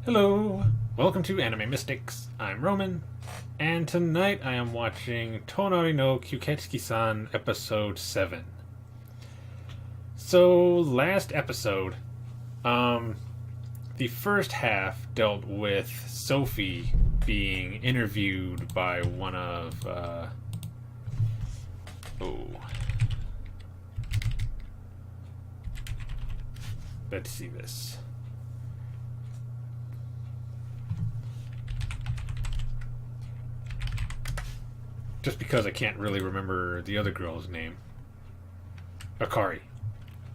Hello, welcome to Anime Mystics. I'm Roman, and tonight I am watching Tonari no Kyuuketsuki-san episode 7. So, last episode, the first half dealt with Sophie being interviewed by one of, let's see this. Just because I can't really remember the other girl's name. Akari.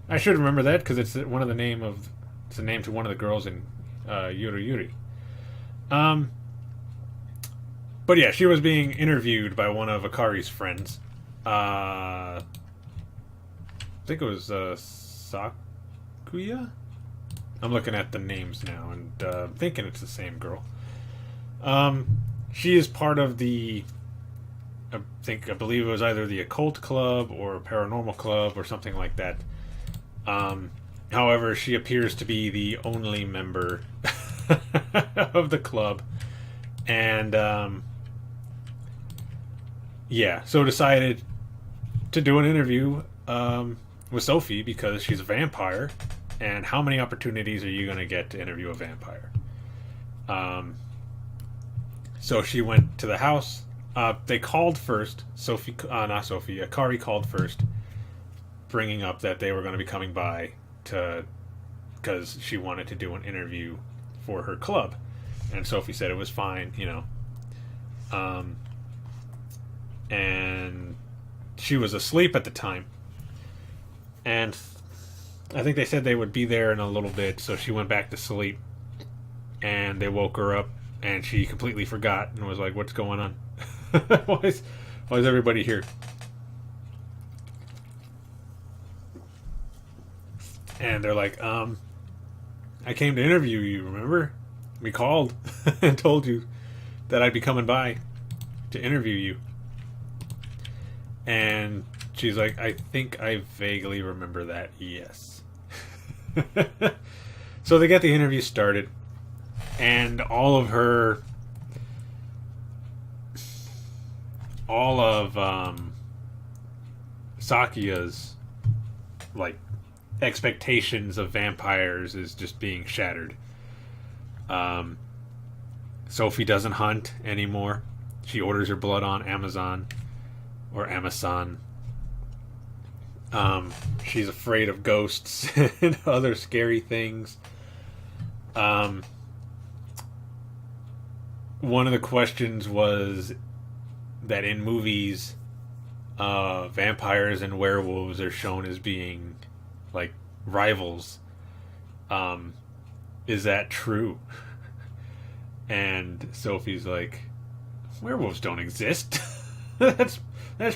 I should remember that because it's one of the name of it's a name to one of the girls in Yuri Yuri. But yeah, she was being interviewed by one of Akari's friends. I think it was Sakuya. I'm looking at the names now and I'm thinking it's the same girl. She is part of the I believe it was either the occult club or paranormal club or something like that. However, she appears to be the only member of the club, and so decided to do an interview with Sophie because she's a vampire, and how many opportunities are you going to get to interview a vampire? So she went to the house. They called first. Akari called first, bringing up that they were going to be coming by because she wanted to do an interview for her club, and Sophie said it was fine, and she was asleep at the time, and I think they said they would be there in a little bit, so she went back to sleep, and they woke her up, and she completely forgot and was like, "What's going on?" why is everybody here? And they're like, I came to interview you, remember? We called and told you that I'd be coming by to interview you. And she's like, I think I vaguely remember that, yes. So they get the interview started, and all of Sakuya's expectations of vampires is just being shattered. Sophie doesn't hunt anymore. She orders her blood on Amazon or Amazon. She's afraid of ghosts and other scary things. One of the questions was that in movies, vampires and werewolves are shown as being rivals. Is that true? And Sophie's like, werewolves don't exist. that's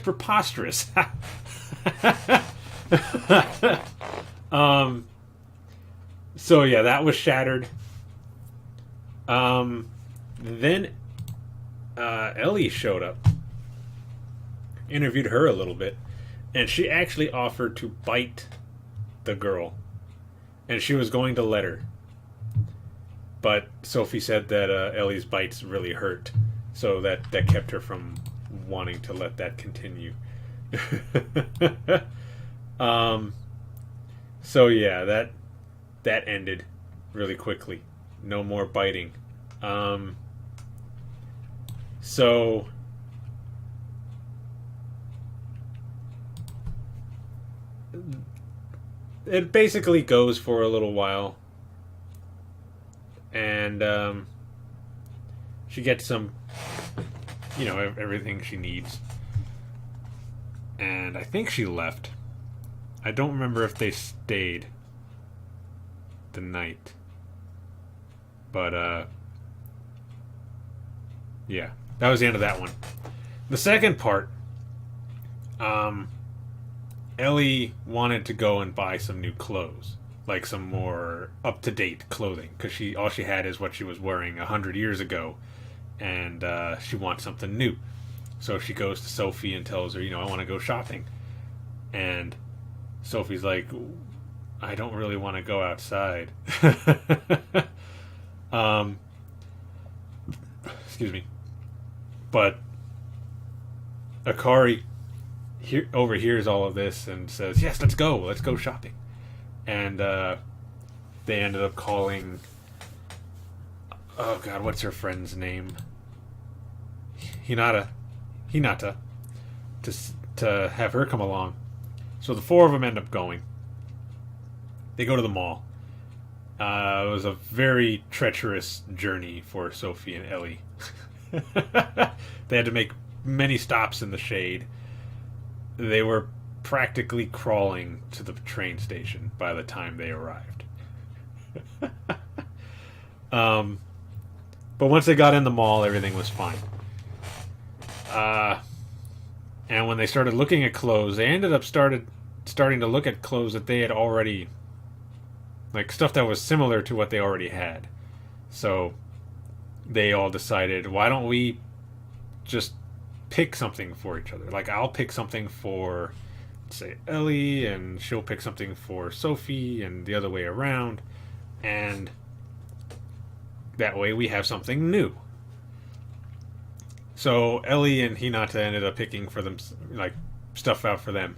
preposterous. So yeah, that was shattered. Then Ellie showed up, interviewed her a little bit, and she actually offered to bite the girl, and she was going to let her, but Sophie said that Ellie's bites really hurt, so that kept her from wanting to let that continue. So yeah, that ended really quickly. No more biting. So it basically goes for a little while, and she gets some, everything she needs, and I think she left. I don't remember if they stayed the night, but yeah, that was the end of that one. The second part, Ellie wanted to go and buy some new clothes, like some more up-to-date clothing, because all she had is what she was wearing 100 years ago, and she wants something new. So she goes to Sophie and tells her, I want to go shopping. And Sophie's like, I don't really want to go outside. But Akari overhears all of this and says, "Yes, let's go shopping." And they ended up calling. Oh God, what's her friend's name? Hinata, to have her come along. So the four of them end up going. They go to the mall. It was a very treacherous journey for Sophie and Ellie. They had to make many stops in the shade. They were practically crawling to the train station by the time they arrived. But once they got in the mall, everything was fine. And when they started looking at clothes, they ended up starting to look at clothes that they had already, like stuff that was similar to what they already had. So they all decided, why don't we just pick something for each other? Like, I'll pick something for, say, Ellie, and she'll pick something for Sophie, and the other way around. And that way we have something new. So Ellie and Hinata ended up picking for them, like, stuff out for them.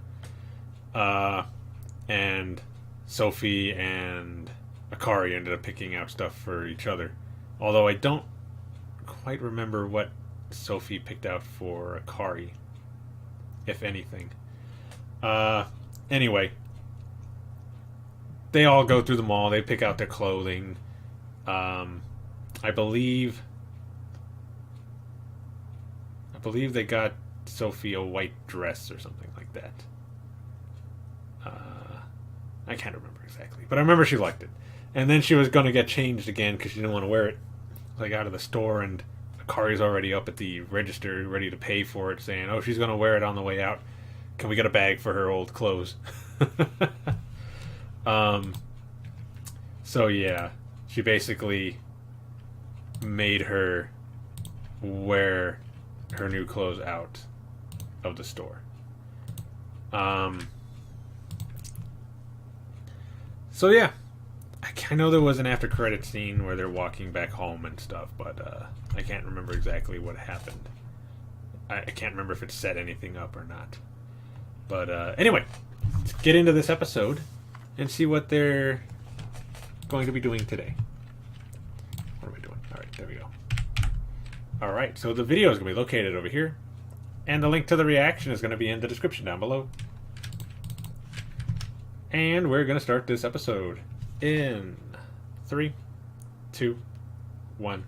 And Sophie and Akari ended up picking out stuff for each other. Although I don't quite remember what Sophie picked out for Akari, if anything. Anyway, they all go through the mall. They pick out their clothing. I believe they got Sophie a white dress or something like that. I can't remember exactly, but I remember she liked it. And then she was going to get changed again because she didn't want to wear it, like, out of the store. And Akari's already up at the register, ready to pay for it, saying, "Oh, she's going to wear it on the way out. Can we get a bag for her old clothes?" So yeah, she basically made her wear her new clothes out of the store. So yeah, I know there was an after credit scene where they're walking back home and stuff, but I can't remember exactly what happened. I can't remember if it set anything up or not. But anyway, let's get into this episode and see what they're going to be doing today. What am I doing? Alright, there we go. Alright, so the video is going to be located over here, and the link to the reaction is going to be in the description down below. And we're going to start this episode in 3, 2, 1...